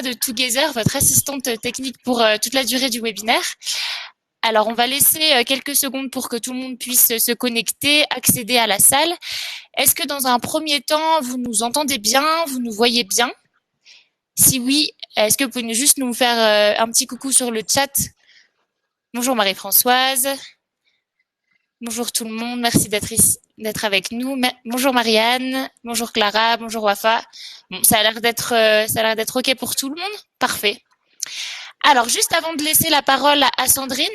de Together, votre assistante technique pour toute la durée du webinaire. Alors, on va laisser quelques secondes pour que tout le monde puisse se connecter, accéder à la salle. Est-ce que dans un premier temps, vous nous entendez bien, vous nous voyez bien? Si oui, est-ce que vous pouvez juste nous faire un petit coucou sur le chat? Bonjour Marie-Françoise. Bonjour tout le monde, merci d'être avec nous. Bonjour Marianne, bonjour Clara, bonjour Wafa. Bon, ça a l'air d'être OK pour tout le monde. Parfait. Alors, juste avant de laisser la parole à Sandrine,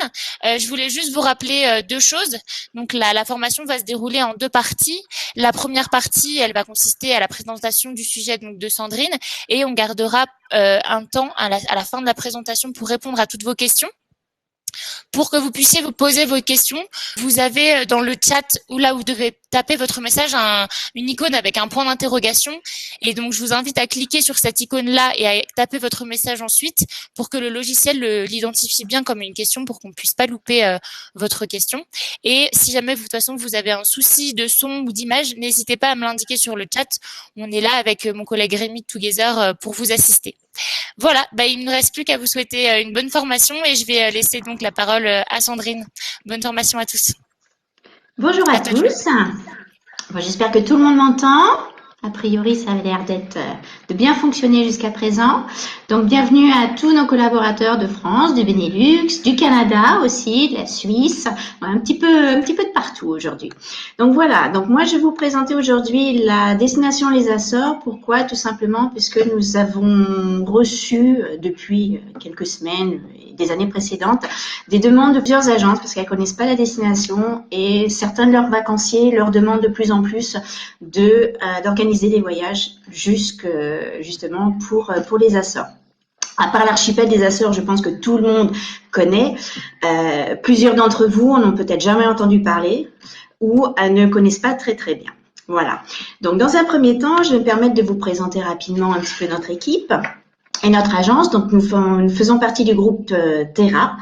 je voulais juste vous rappeler deux choses. Donc, la formation va se dérouler en deux parties. La première partie, elle va consister à la présentation du sujet donc, de Sandrine, et on gardera un temps à la fin de la présentation pour répondre à toutes vos questions. Pour que vous puissiez vous poser vos questions, vous avez dans le chat ou là où vous devez taper votre message une icône avec un point d'interrogation. Et donc, je vous invite à cliquer sur cette icône-là et à taper votre message ensuite pour que le logiciel l'identifie bien comme une question pour qu'on ne puisse pas louper votre question. Et si jamais, de toute façon, vous avez un souci de son ou d'image, n'hésitez pas à me l'indiquer sur le chat. On est là avec mon collègue Rémi de Together pour vous assister. Voilà, il ne me reste plus qu'à vous souhaiter une bonne formation et je vais laisser donc la parole à Sandrine. Bonne formation à tous. Bonjour à tous. Bon, j'espère que tout le monde m'entend. A priori, ça a l'air de bien fonctionner jusqu'à présent. Donc, bienvenue à tous nos collaborateurs de France, du Benelux, du Canada aussi, de la Suisse, un petit peu de partout aujourd'hui. Donc voilà. Donc moi, je vais vous présenter aujourd'hui la destination Les Açores. Pourquoi? Tout simplement puisque nous avons reçu depuis quelques semaines, des années précédentes, des demandes de plusieurs agences parce qu'elles connaissent pas la destination et certains de leurs vacanciers leur demandent de plus en plus d'organiser des voyages justement pour les Açores. À part l'archipel des Açores, je pense que tout le monde connaît. Plusieurs d'entre vous en ont peut-être jamais entendu parler ou ne connaissent pas très très bien. Voilà. Donc dans un premier temps, je vais me permettre de vous présenter rapidement un petit peu notre équipe. Et notre agence, donc nous faisons partie du groupe Terra.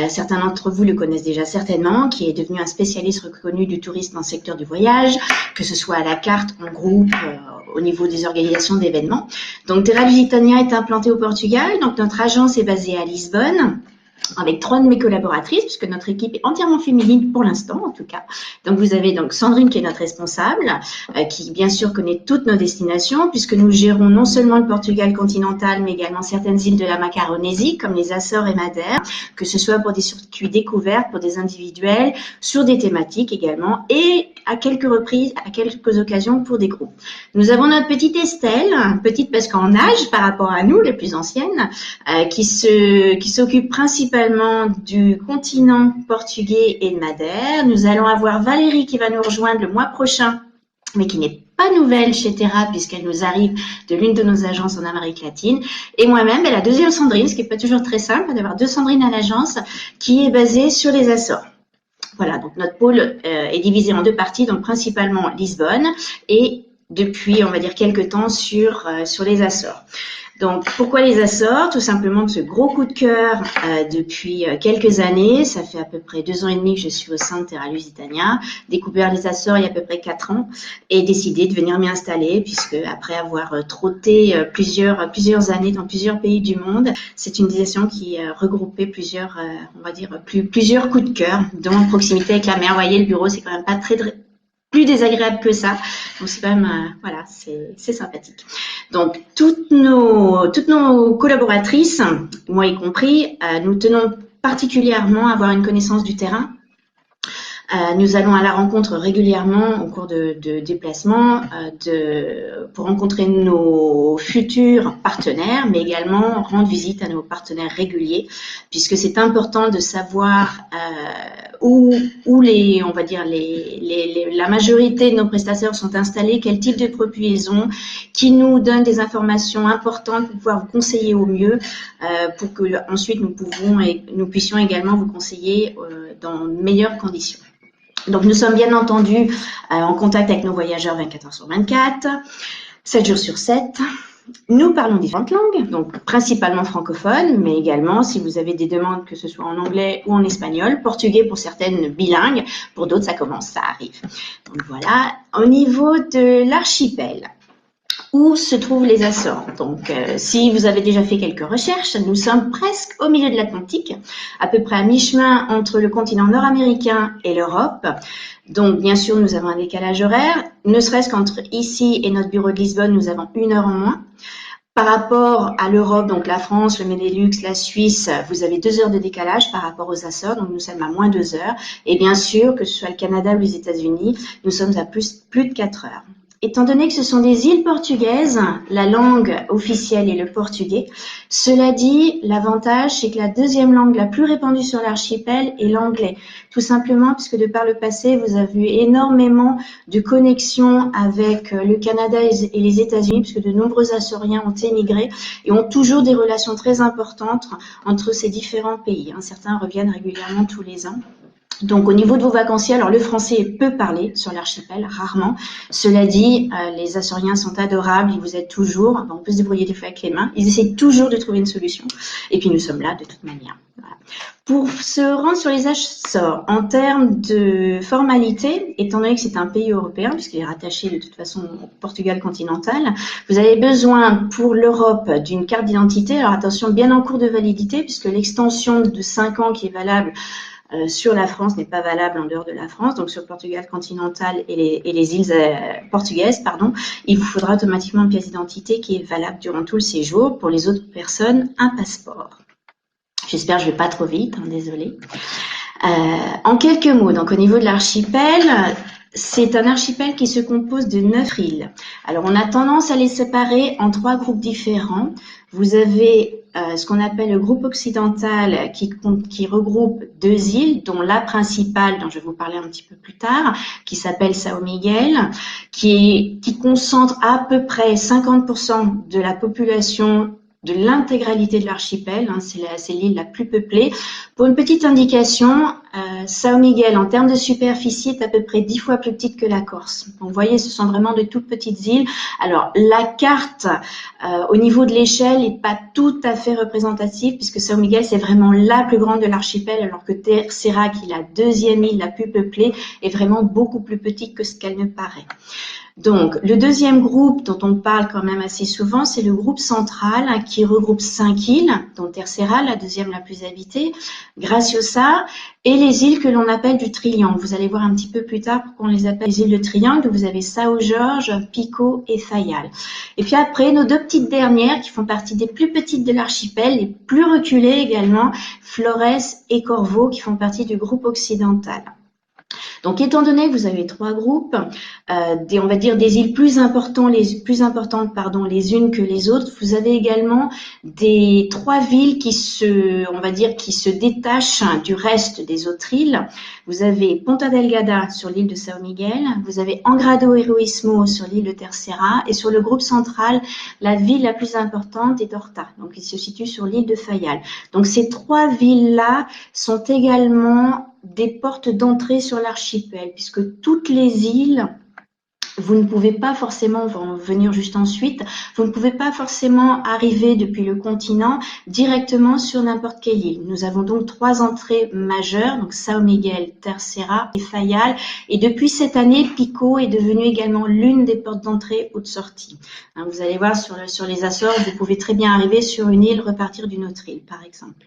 Certains d'entre vous le connaissent déjà certainement, qui est devenu un spécialiste reconnu du tourisme dans le secteur du voyage, que ce soit à la carte, en groupe, au niveau des organisations d'événements. Donc Terra Lusitania est implantée au Portugal. Donc notre agence est basée à Lisbonne, avec 3 de mes collaboratrices, puisque notre équipe est entièrement féminine pour l'instant, en tout cas. Donc, vous avez donc Sandrine qui est notre responsable, qui bien sûr connaît toutes nos destinations, puisque nous gérons non seulement le Portugal continental, mais également certaines îles de la Macaronésie, comme les Açores et Madère, que ce soit pour des circuits découverts, pour des individuels, sur des thématiques également, et à quelques reprises, à quelques occasions pour des groupes. Nous avons notre petite Estelle, petite parce qu'en âge par rapport à nous, les plus anciennes, qui s'occupe principalement du continent portugais et de Madère. Nous allons avoir Valérie qui va nous rejoindre le mois prochain, mais qui n'est pas nouvelle chez Terra puisqu'elle nous arrive de l'une de nos agences en Amérique latine. Et moi-même, la deuxième Sandrine, ce qui n'est pas toujours très simple d'avoir 2 Sandrines à l'agence, qui est basée sur les Açores. Voilà, donc notre pôle est divisé en 2 parties, donc principalement Lisbonne et depuis, on va dire, quelques temps sur les Açores. Donc, pourquoi les Açores? Tout simplement que ce gros coup de cœur depuis quelques années, ça fait à peu près 2 ans et demi que je suis au sein de Terra Lusitania, découvert les Açores il y a à peu près 4 ans et décidé de venir m'y installer puisque après avoir trotté plusieurs années dans plusieurs pays du monde, c'est une destination qui regroupait plusieurs, on va dire, plusieurs coups de cœur, dont en proximité avec la mer. Vous voyez, le bureau, c'est quand même pas plus désagréable que ça. Donc c'est quand même, voilà, c'est sympathique. Donc toutes nos collaboratrices, moi y compris, nous tenons particulièrement à avoir une connaissance du terrain. Nous allons à la rencontre régulièrement au cours de déplacements pour rencontrer nos futurs partenaires, mais également rendre visite à nos partenaires réguliers, puisque c'est important de savoir où on va dire la majorité de nos prestataires sont installés, quel type de produits ils ont, qui nous donnent des informations importantes pour pouvoir vous conseiller au mieux, pour que ensuite nous puissions également vous conseiller dans de meilleures conditions. Donc, nous sommes bien entendu en contact avec nos voyageurs 24 heures sur 24, 7 jours sur 7. Nous parlons différentes langues, donc principalement francophones, mais également si vous avez des demandes, que ce soit en anglais ou en espagnol, portugais pour certaines bilingues, pour d'autres ça arrive. Donc voilà, au niveau de l'archipel. où se trouvent les Açores. Donc, si vous avez déjà fait quelques recherches, nous sommes presque au milieu de l'Atlantique, à peu près à mi-chemin entre le continent nord-américain et l'Europe. Donc, bien sûr, nous avons un décalage horaire. Ne serait-ce qu'entre ici et notre bureau de Lisbonne, nous avons 1 heure en moins. Par rapport à l'Europe, donc la France, le Benelux, la Suisse, vous avez 2 heures de décalage par rapport aux Açores, donc nous sommes à moins 2 heures. Et bien sûr, que ce soit le Canada ou les États-Unis, nous sommes à plus de 4 heures. Étant donné que ce sont des îles portugaises, la langue officielle est le portugais. Cela dit, l'avantage, c'est que la deuxième langue la plus répandue sur l'archipel est l'anglais. Tout simplement puisque de par le passé, vous avez eu énormément de connexions avec le Canada et les États-Unis, puisque de nombreux Açoriens ont émigré et ont toujours des relations très importantes entre ces différents pays. Certains reviennent régulièrement tous les ans. Donc, au niveau de vos vacanciers, alors le français est peu parlé sur l'archipel, rarement. Cela dit, les Açoriens sont adorables, ils vous aident toujours. On peut se débrouiller des fois avec les mains. Ils essaient toujours de trouver une solution. Et puis, nous sommes là de toute manière. Voilà. Pour se rendre sur les Açores, en termes de formalité, étant donné que c'est un pays européen, puisqu'il est rattaché de toute façon au Portugal continental, vous avez besoin pour l'Europe d'une carte d'identité. Alors attention, bien en cours de validité, puisque l'extension de 5 ans qui est valable sur la France n'est pas valable en dehors de la France, donc sur le Portugal continental et les îles portugaises, il vous faudra automatiquement une pièce d'identité qui est valable durant tout le séjour. Pour les autres personnes, un passeport. J'espère que je vais pas trop vite, désolée. En quelques mots, donc au niveau de l'archipel, c'est un archipel qui se compose de 9 îles. Alors, on a tendance à les séparer en 3 groupes différents. Vous avez ce qu'on appelle le groupe occidental qui regroupe 2 îles, dont la principale, dont je vais vous parler un petit peu plus tard, qui s'appelle São Miguel, qui concentre à peu près 50% de la population de l'intégralité de l'archipel, c'est l'île la plus peuplée. Pour une petite indication, São Miguel, en termes de superficie, est à peu près 10 fois plus petite que la Corse. Donc, vous voyez, ce sont vraiment de toutes petites îles. Alors, la carte, au niveau de l'échelle, n'est pas tout à fait représentative, puisque São Miguel, c'est vraiment la plus grande de l'archipel, alors que Terceira, qui est la deuxième île la plus peuplée, est vraiment beaucoup plus petite que ce qu'elle ne paraît. Donc, le deuxième groupe dont on parle quand même assez souvent, c'est le groupe central qui regroupe 5 îles, dont Terceira, la deuxième la plus habitée, Graciosa et les îles que l'on appelle du Triangle. Vous allez voir un petit peu plus tard pourquoi on les appelle les îles de Triangle. Vous avez São Jorge, Pico et Faial. Et puis après, nos 2 petites dernières qui font partie des plus petites de l'archipel, les plus reculées également, Flores et Corvo, qui font partie du groupe occidental. Donc, étant donné que vous avez 3 groupes, on va dire des îles plus importantes, les unes que les autres, vous avez également des 3 villes qui se détachent du reste des autres îles. Vous avez Ponta Delgada sur l'île de São Miguel, vous avez Angra do Heroísmo sur l'île de Terceira, et sur le groupe central, la ville la plus importante est Horta, donc il se situe sur l'île de Faial. Donc, ces 3 villes-là sont également des portes d'entrée sur l'archipel, puisque toutes les îles, vous ne pouvez pas forcément venir juste ensuite, vous ne pouvez pas forcément arriver depuis le continent directement sur n'importe quelle île. Nous avons donc 3 entrées majeures, donc São Miguel, Terceira et Faial, et depuis cette année, Pico est devenu également l'une des portes d'entrée ou de sortie. Vous allez voir sur les Açores, vous pouvez très bien arriver sur une île, repartir d'une autre île, par exemple.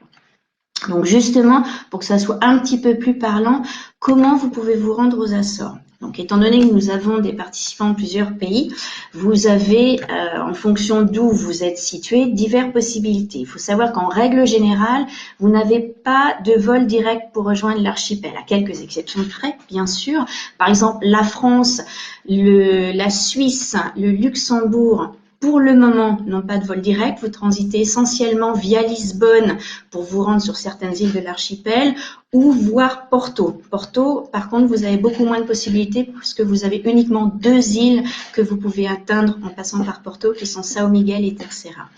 Donc justement, pour que ça soit un petit peu plus parlant, comment vous pouvez vous rendre aux Açores? Donc, étant donné que nous avons des participants de plusieurs pays, vous avez, en fonction d'où vous êtes situé, diverses possibilités. Il faut savoir qu'en règle générale, vous n'avez pas de vol direct pour rejoindre l'archipel, à quelques exceptions près, bien sûr. Par exemple, la France, la Suisse, le Luxembourg, pour le moment, n'ont pas de vol direct. Vous transitez essentiellement via Lisbonne pour vous rendre sur certaines îles de l'archipel ou voir Porto. Porto, par contre, vous avez beaucoup moins de possibilités puisque vous avez uniquement 2 îles que vous pouvez atteindre en passant par Porto, qui sont São Miguel et Terceira.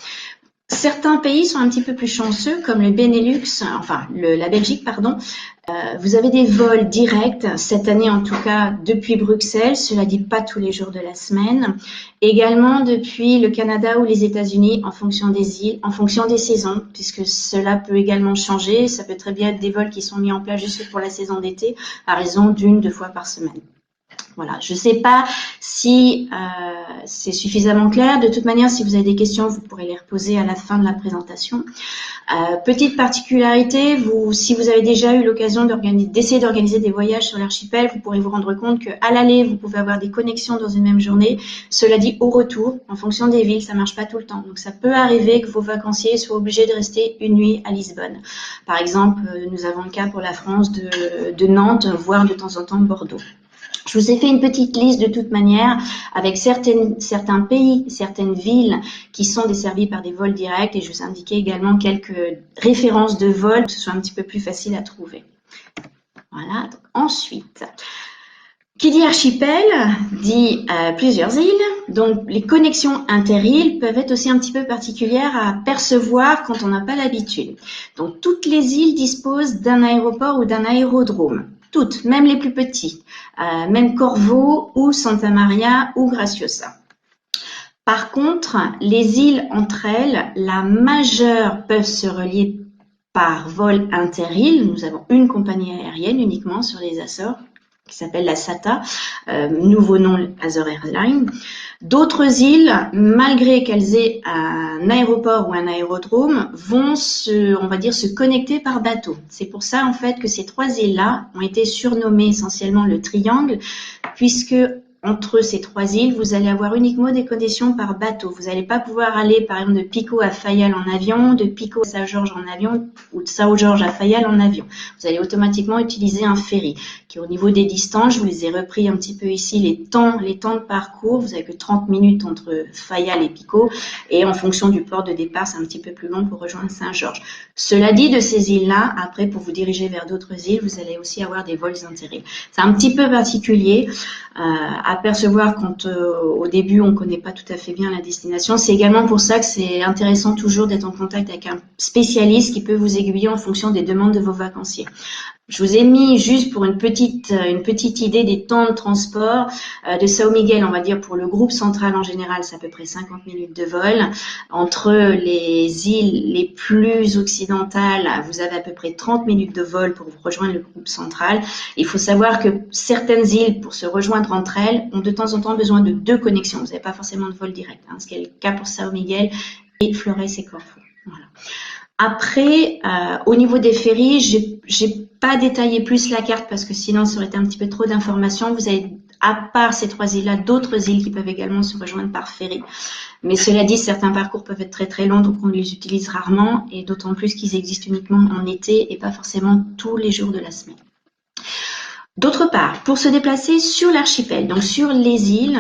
Certains pays sont un petit peu plus chanceux, comme le Benelux, la Belgique, vous avez des vols directs, cette année en tout cas, depuis Bruxelles, cela dit pas tous les jours de la semaine. Également depuis le Canada ou les États-Unis en fonction des îles, en fonction des saisons, puisque cela peut également changer. Ça peut très bien être des vols qui sont mis en place juste pour la saison d'été, à raison d'1-2 fois par semaine. Voilà, je ne sais pas si c'est suffisamment clair. De toute manière, si vous avez des questions, vous pourrez les reposer à la fin de la présentation. Petite particularité, si vous avez déjà eu l'occasion d'essayer d'organiser des voyages sur l'archipel, vous pourrez vous rendre compte qu'à l'aller, vous pouvez avoir des connexions dans une même journée. Cela dit, au retour, en fonction des villes, ça marche pas tout le temps. Donc, ça peut arriver que vos vacanciers soient obligés de rester une nuit à Lisbonne. Par exemple, nous avons le cas pour la France de Nantes, voire de temps en temps Bordeaux. Je vous ai fait une petite liste de toute manière avec certains pays, certaines villes qui sont desservies par des vols directs et je vous ai indiqué également quelques références de vols que ce soit un petit peu plus facile à trouver. Voilà. Donc, ensuite, qui dit archipel dit plusieurs îles. Donc, les connexions inter-îles peuvent être aussi un petit peu particulières à percevoir quand on n'a pas l'habitude. Donc, toutes les îles disposent d'un aéroport ou d'un aérodrome. Toutes, même les plus petits, même Corvo ou Santa Maria ou Graciosa. Par contre, les îles entre elles, la majeure peuvent se relier par vol inter-îles. Nous avons une compagnie aérienne uniquement sur les Açores qui s'appelle la SATA, nouveau nom Azor Airlines. D'autres îles, malgré qu'elles aient un aéroport ou un aérodrome, vont se connecter par bateau. C'est pour ça, en fait, que ces trois îles-là ont été surnommées essentiellement le triangle, puisque entre ces trois îles, vous allez avoir uniquement des connexions par bateau. Vous n'allez pas pouvoir aller, par exemple, de Pico à Fayal en avion, de Pico à Saint-Georges en avion, ou de Saint-Georges à Fayal en avion. Vous allez automatiquement utiliser un ferry, qui au niveau des distances, je vous les ai repris un petit peu ici, les temps de parcours. Vous n'avez que 30 minutes entre Fayal et Pico, et en fonction du port de départ, c'est un petit peu plus long pour rejoindre Saint-Georges. Cela dit, de ces îles-là, après, pour vous diriger vers d'autres îles, vous allez aussi avoir des vols inter-îles. C'est un petit peu particulier à percevoir quand au début on ne connaît pas tout à fait bien la destination. C'est également pour ça que c'est intéressant toujours d'être en contact avec un spécialiste qui peut vous aiguiller en fonction des demandes de vos vacanciers. Je vous ai mis juste pour une petite idée des temps de transport de São Miguel, on va dire pour le groupe central en général, c'est à peu près 50 minutes de vol. Entre les îles les plus occidentales, vous avez à peu près 30 minutes de vol pour vous rejoindre le groupe central. Il faut savoir que certaines îles, pour se rejoindre entre elles, ont de temps en temps besoin de 2 connexions. Vous n'avez pas forcément de vol direct, ce qui est le cas pour São Miguel et Flores et Corfou. Voilà. Après, au niveau des ferries, j'ai pas détaillé plus la carte parce que sinon ça aurait été un petit peu trop d'informations. Vous avez, à part ces 3 îles-là, d'autres îles qui peuvent également se rejoindre par ferry. Mais cela dit, certains parcours peuvent être très très longs, donc on les utilise rarement et d'autant plus qu'ils existent uniquement en été et pas forcément tous les jours de la semaine. D'autre part, pour se déplacer sur l'archipel, donc sur les îles,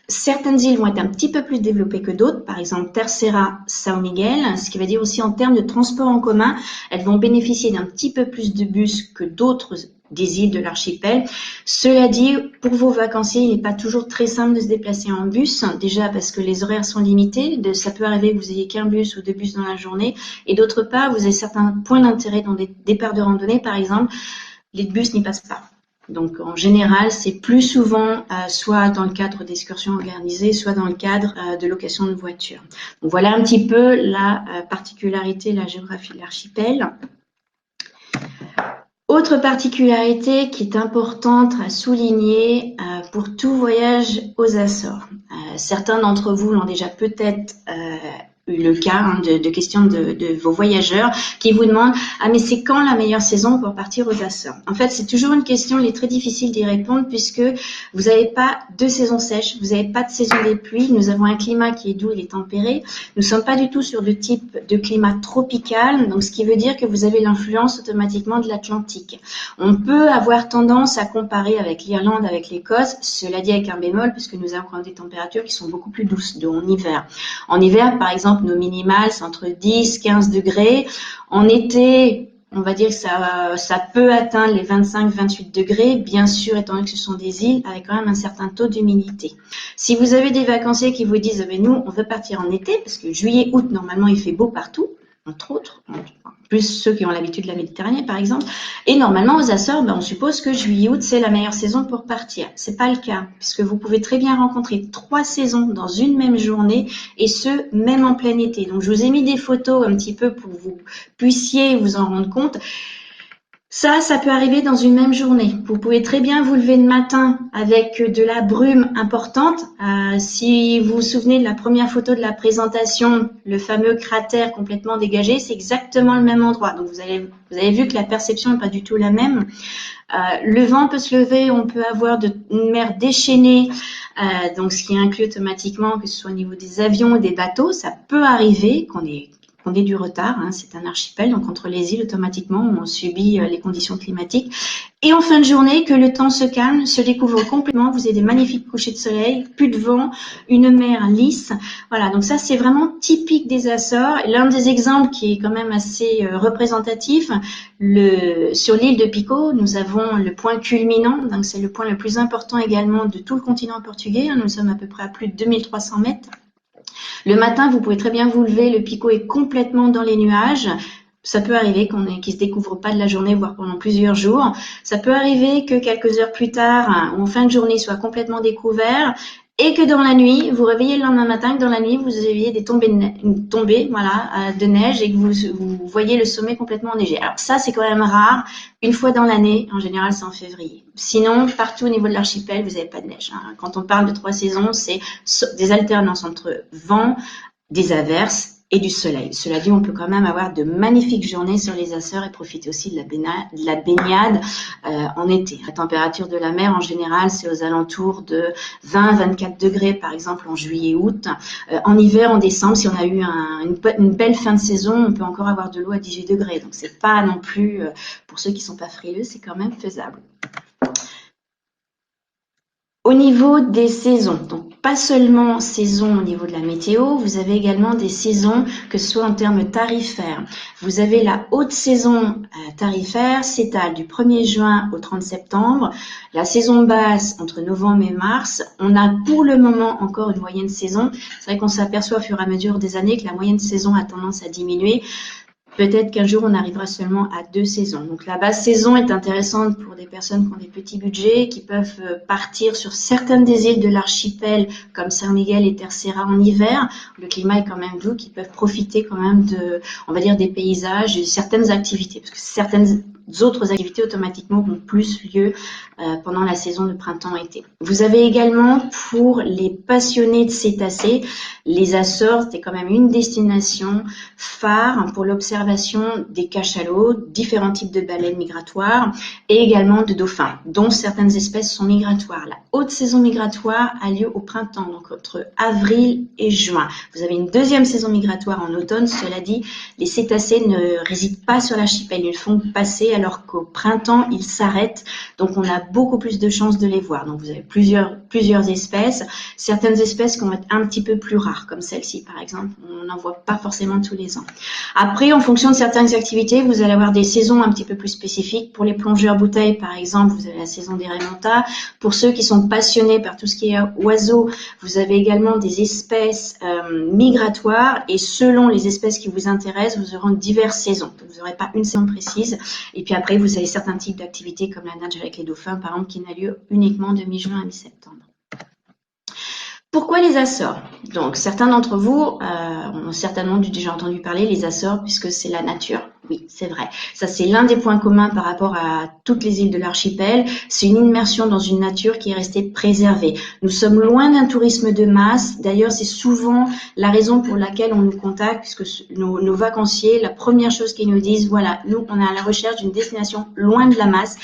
certaines îles vont être un petit peu plus développées que d'autres, par exemple Terceira, São Miguel, ce qui veut dire aussi en termes de transport en commun, elles vont bénéficier d'un petit peu plus de bus que d'autres des îles de l'archipel. Cela dit, pour vos vacanciers, il n'est pas toujours très simple de se déplacer en bus, déjà parce que les horaires sont limités, ça peut arriver que vous ayez qu'un bus ou 2 bus dans la journée, et d'autre part, vous avez certains points d'intérêt dans des départs de randonnée, par exemple, les bus n'y passent pas. Donc, en général, c'est plus souvent soit dans le cadre d'excursions organisées, soit dans le cadre de location de voitures. Donc, voilà un petit peu la particularité, la géographie de l'archipel. Autre particularité qui est importante à souligner pour tout voyage aux Açores. Certains d'entre vous l'ont déjà peut-être eu le cas de questions de vos voyageurs qui vous demandent « Ah, mais c'est quand la meilleure saison pour partir aux Açores ?» En fait, c'est toujours une question, il est très difficile d'y répondre puisque vous n'avez pas de saison sèche, vous n'avez pas de saison des pluies, nous avons un climat qui est doux, il est tempéré, nous ne sommes pas du tout sur le type de climat tropical, donc ce qui veut dire que vous avez l'influence automatiquement de l'Atlantique. On peut avoir tendance à comparer avec l'Irlande, avec l'Écosse, cela dit avec un bémol puisque nous avons des températures qui sont beaucoup plus douces en hiver. En hiver, par exemple, nos minimales, c'est entre 10 et 15 degrés. En été, on va dire que ça peut atteindre les 25-28 degrés, bien sûr, étant donné que ce sont des îles avec quand même un certain taux d'humidité. Si vous avez des vacanciers qui vous disent « Nous, on veut partir en été, parce que juillet, août, normalement, il fait beau partout », entre autres, plus ceux qui ont l'habitude de la Méditerranée, par exemple. Et normalement, aux Açores, on suppose que juillet-août, c'est la meilleure saison pour partir. C'est pas le cas, puisque vous pouvez très bien rencontrer 3 saisons dans une même journée, et ce, même en plein été. Donc, je vous ai mis des photos un petit peu pour que vous puissiez vous en rendre compte. Ça peut arriver dans une même journée. Vous pouvez très bien vous lever le matin avec de la brume importante. Si vous vous souvenez de la première photo de la présentation, le fameux cratère complètement dégagé, c'est exactement le même endroit. Donc vous avez vu que la perception n'est pas du tout la même. Le vent peut se lever, on peut avoir une mer déchaînée, donc ce qui inclut automatiquement que ce soit au niveau des avions ou des bateaux. Ça peut arriver qu'on ait du retard, hein, c'est un archipel, donc entre les îles, automatiquement, on subit les conditions climatiques. Et en fin de journée, que le temps se calme, se découvre complètement, vous avez des magnifiques couchers de soleil, plus de vent, une mer lisse. Voilà, donc ça, c'est vraiment typique des Açores. L'un des exemples qui est quand même assez représentatif, sur l'île de Pico, nous avons le point culminant, donc c'est le point le plus important également de tout le continent portugais. Nous sommes à peu près à plus de 2300 mètres. Le matin, vous pouvez très bien vous lever, le Pico est complètement dans les nuages. Ça peut arriver qu'il se découvre pas de la journée, voire pendant plusieurs jours. Ça peut arriver que quelques heures plus tard, ou en fin de journée, il soit complètement découvert. Et que dans la nuit, vous réveillez le lendemain matin, que dans la nuit, vous ayez des tombées de neige et que vous voyez le sommet complètement enneigé. Alors ça, c'est quand même rare. Une fois dans l'année, en général, c'est en février. Sinon, partout au niveau de l'archipel, vous n'avez pas de neige. Quand on parle de 3 saisons, c'est des alternances entre vent, des averses et du soleil. Cela dit, on peut quand même avoir de magnifiques journées sur les Açores et profiter aussi de la baignade en été. La température de la mer, en général, c'est aux alentours de 20-24 degrés, par exemple, en juillet-août. En hiver, en décembre, si on a eu une belle fin de saison, on peut encore avoir de l'eau à 18 degrés. Donc, c'est pas non plus, pour ceux qui sont pas frileux, c'est quand même faisable. Au niveau des saisons, donc pas seulement saison au niveau de la météo, vous avez également des saisons que ce soit en termes tarifaires. Vous avez la haute saison tarifaire, s'étale du 1er juin au 30 septembre. La saison basse entre novembre et mars. On a pour le moment encore une moyenne saison. C'est vrai qu'on s'aperçoit au fur et à mesure des années que la moyenne saison a tendance à diminuer. Peut-être qu'un jour, on arrivera seulement à 2 saisons. Donc, la basse saison est intéressante pour des personnes qui ont des petits budgets, qui peuvent partir sur certaines des îles de l'archipel, comme San Miguel et Terceira en hiver. Le climat est quand même doux, qui peuvent profiter quand même on va dire, des paysages, de certaines activités, parce que certaines autres activités automatiquement ont plus lieu pendant la saison de printemps-été. Vous avez également, pour les passionnés de cétacés, les Açores, c'est quand même une destination phare pour l'observation des cachalots, différents types de baleines migratoires et également de dauphins, dont certaines espèces sont migratoires. La haute saison migratoire a lieu au printemps, donc entre avril et juin. Vous avez une deuxième saison migratoire en automne. Cela dit, les cétacés ne résident pas sur l'archipel, ils font passer alors qu'au printemps, ils s'arrêtent. Donc, on a beaucoup plus de chances de les voir. Donc, vous avez plusieurs espèces. Certaines espèces qui vont être un petit peu plus rares, comme celle-ci, par exemple. On n'en voit pas forcément tous les ans. Après, en fonction de certaines activités, vous allez avoir des saisons un petit peu plus spécifiques. Pour les plongeurs bouteilles, par exemple, vous avez la saison des remontas. Pour ceux qui sont passionnés par tout ce qui est oiseaux, vous avez également des espèces migratoires. Et selon les espèces qui vous intéressent, vous aurez diverses saisons. Vous n'aurez pas une saison précise. Et puis après, vous avez certains types d'activités comme la nage avec les dauphins, par exemple, qui n'a lieu uniquement de mi-juin à mi-septembre. Pourquoi les Açores? Donc, certains d'entre vous ont certainement déjà entendu parler les Açores puisque c'est la nature. Oui, c'est vrai. Ça, c'est l'un des points communs par rapport à toutes les îles de l'archipel. C'est une immersion dans une nature qui est restée préservée. Nous sommes loin d'un tourisme de masse. D'ailleurs, c'est souvent la raison pour laquelle on nous contacte puisque nos vacanciers, la première chose qu'ils nous disent, voilà, nous, on est à la recherche d'une destination loin de la masse.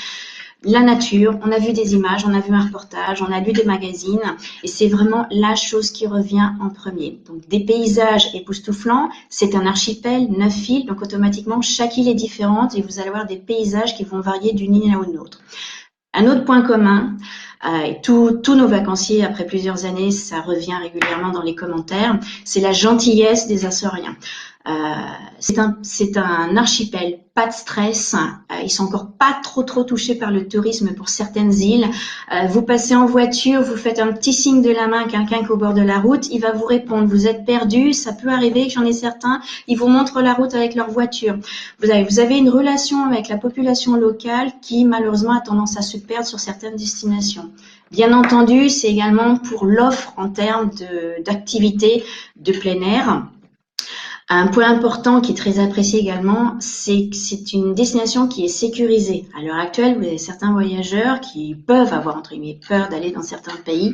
La nature, on a vu des images, on a vu un reportage, on a lu des magazines et c'est vraiment la chose qui revient en premier. Donc des paysages époustouflants, c'est un archipel, 9 îles, donc automatiquement chaque île est différente et vous allez avoir des paysages qui vont varier d'une île à une autre. Un autre point commun, et tous nos vacanciers, après plusieurs années, ça revient régulièrement dans les commentaires, c'est la gentillesse des Açoriens. C'est un archipel, pas de stress. Ils sont encore pas trop touchés par le tourisme pour certaines îles. Vous passez en voiture, vous faites un petit signe de la main à quelqu'un qui est au bord de la route, il va vous répondre. Vous êtes perdu, ça peut arriver, j'en ai certains, ils vous montrent la route avec leur voiture. Vous avez une relation avec la population locale qui malheureusement a tendance à se perdre sur certaines destinations. Bien entendu, c'est également pour l'offre en termes d'activités de plein air. Un point important qui est très apprécié également, c'est que c'est une destination qui est sécurisée. À l'heure actuelle, vous avez certains voyageurs qui peuvent avoir, entre guillemets, peur d'aller dans certains pays,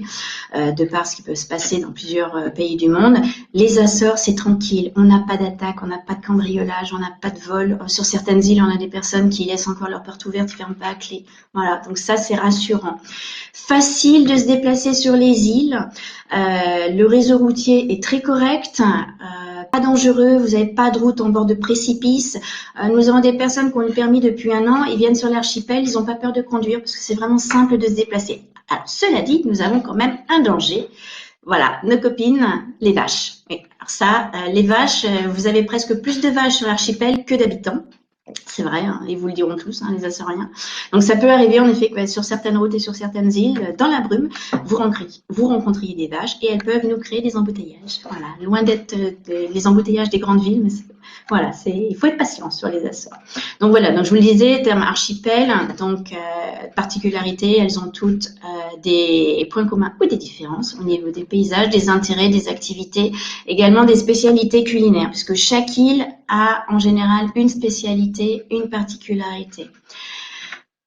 de par ce qui peut se passer dans plusieurs pays du monde. Les Açores, c'est tranquille. On n'a pas d'attaque, on n'a pas de cambriolage, on n'a pas de vol. Sur certaines îles, on a des personnes qui laissent encore leur porte ouverte, qui ferment pas à clé. Voilà, donc ça, c'est rassurant. Facile de se déplacer sur les îles. Le réseau routier est très correct. Pas dangereux, vous n'avez pas de route en bord de précipice. Nous avons des personnes qui ont le permis depuis 1 an, ils viennent sur l'archipel, ils n'ont pas peur de conduire parce que c'est vraiment simple de se déplacer. Alors, cela dit, nous avons quand même un danger. Voilà, nos copines, les vaches. Et alors ça, les vaches, vous avez presque plus de vaches sur l'archipel que d'habitants. C'est vrai, hein, ils vous le diront tous, hein, les Açoriens. Donc ça peut arriver en effet que sur certaines routes et sur certaines îles, dans la brume, vous rencontriez des vaches et elles peuvent nous créer des embouteillages. Voilà, loin d'être les embouteillages des grandes villes, mais voilà, il faut être patient sur les Açores. Donc voilà, donc je vous le disais, terme archipel, donc particularité, elles ont toutes des points communs ou des différences au niveau des paysages, des intérêts, des activités, également des spécialités culinaires, puisque chaque île a en général une spécialité, une particularité.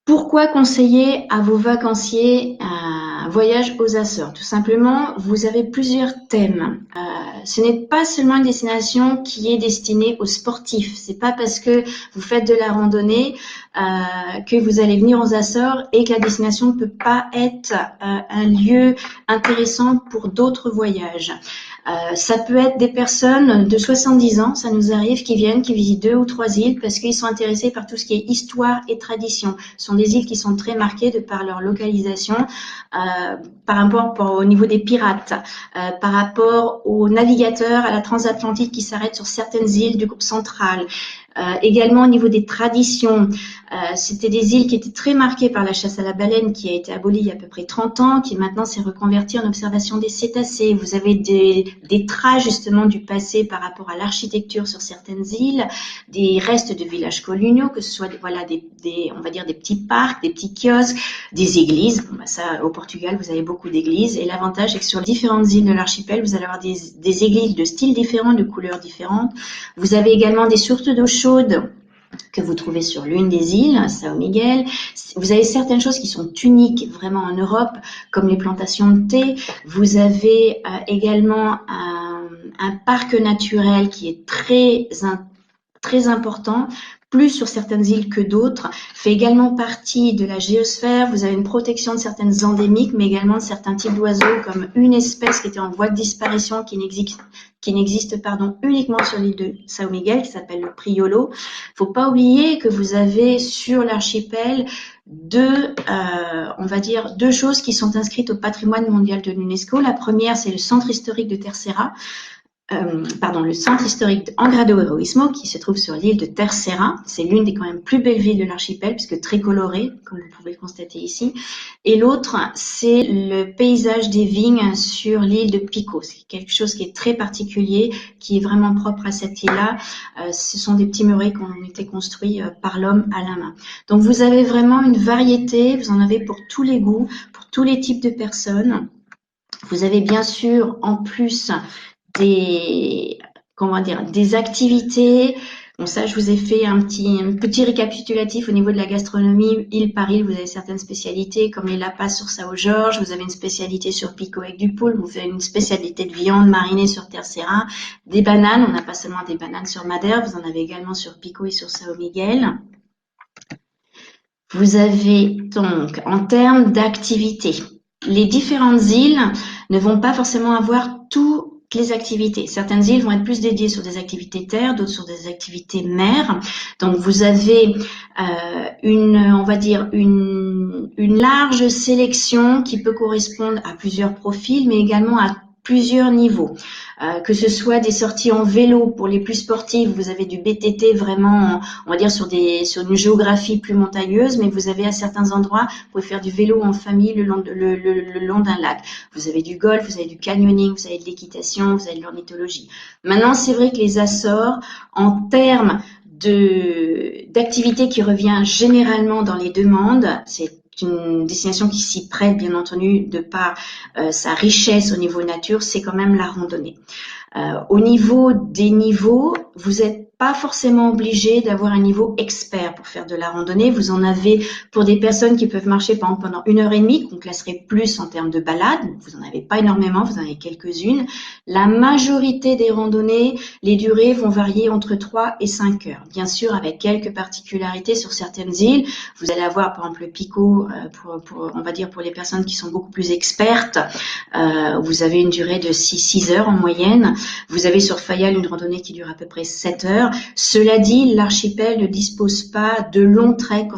Pourquoi conseiller à vos vacanciers un voyage aux Açores? Tout simplement, vous avez plusieurs thèmes. Ce n'est pas seulement une destination qui est destinée aux sportifs. C'est pas parce que vous faites de la randonnée que vous allez venir aux Açores et que la destination ne peut pas être un lieu intéressant pour d'autres voyages. Ça peut être des personnes de 70 ans, ça nous arrive, qui viennent, qui visitent 2 ou 3 îles parce qu'ils sont intéressés par tout ce qui est histoire et tradition. Ce sont des îles qui sont très marquées de par leur localisation, par rapport au niveau des pirates, par rapport aux navigateurs à la transatlantique qui s'arrêtent sur certaines îles du groupe central. Également au niveau des traditions, c'était des îles qui étaient très marquées par la chasse à la baleine qui a été abolie il y a à peu près 30 ans, qui maintenant s'est reconvertie en observation des cétacés. Vous avez des traces justement du passé par rapport à l'architecture sur certaines îles, des restes de villages coloniaux, que ce soit on va dire des petits parcs, des petits kiosques, des églises. Bon, ça, au Portugal, vous avez beaucoup d'églises. Et l'avantage, c'est que sur différentes îles de l'archipel, vous allez avoir des églises de styles différents, de couleurs différentes. Vous avez également des sources d'eau chaude que vous trouvez sur l'une des îles, São Miguel. Vous avez certaines choses qui sont uniques vraiment en Europe, comme les plantations de thé. Vous avez également un parc naturel qui est très important, plus sur certaines îles que d'autres, fait également partie de la géosphère. Vous avez une protection de certaines endémiques, mais également de certains types d'oiseaux, comme une espèce qui était en voie de disparition, qui n'existe uniquement sur l'île de São Miguel, qui s'appelle le priolo. Faut pas oublier que vous avez sur l'archipel on va dire deux choses qui sont inscrites au patrimoine mondial de l'UNESCO. La première, c'est le centre historique de Terceira. Le centre historique d'Angra do Heroísmo qui se trouve sur l'île de Terceira. C'est l'une des quand même plus belles villes de l'archipel puisque très colorée, comme vous pouvez le constater ici. Et l'autre, c'est le paysage des vignes sur l'île de Pico. C'est quelque chose qui est très particulier, qui est vraiment propre à cette île-là. Ce sont des petits murets qui ont été construits par l'homme à la main. Donc vous avez vraiment une variété, vous en avez pour tous les goûts, pour tous les types de personnes. Vous avez bien sûr en plus des activités. Bon, ça, je vous ai fait un petit récapitulatif au niveau de la gastronomie. Île par île, vous avez certaines spécialités, comme les lapas sur São Jorge. Vous avez une spécialité sur Pico avec du poule. Vous avez une spécialité de viande marinée sur Terceira. Des bananes. On n'a pas seulement des bananes sur Madère. Vous en avez également sur Pico et sur São Miguel. Vous avez donc, en termes d'activités, les différentes îles ne vont pas forcément avoir toutes les activités. Certaines îles vont être plus dédiées sur des activités terre, d'autres sur des activités mer. Donc vous avez une large sélection qui peut correspondre à plusieurs profils, mais également à plusieurs niveaux. Que ce soit des sorties en vélo pour les plus sportifs, vous avez du BTT vraiment, on va dire sur une géographie plus montagneuse, mais vous avez à certains endroits, vous pouvez faire du vélo en famille le long d'un lac. Vous avez du golf, vous avez du canyoning, vous avez de l'équitation, vous avez de l'ornithologie. Maintenant, c'est vrai que les Açores, en termes d'activité qui revient généralement dans les demandes, c'est une destination qui s'y prête, bien entendu, de par sa richesse au niveau nature, c'est quand même la randonnée. Au niveau des niveaux, vous n'êtes pas forcément obligé d'avoir un niveau expert pour faire de la randonnée. Vous en avez pour des personnes qui peuvent marcher par exemple pendant 1 heure et demie, qu'on classerait plus en termes de balade. Vous n'en avez pas énormément, vous en avez quelques-unes. La majorité des randonnées, les durées vont varier entre 3 et 5 heures. Bien sûr, avec quelques particularités sur certaines îles. Vous allez avoir par exemple le Pico, on va dire pour les personnes qui sont beaucoup plus expertes. Vous avez une durée de 6 heures en moyenne. Vous avez sur Fayal une randonnée qui dure à peu près 7 heures. Cela dit, l'archipel ne dispose pas de longs treks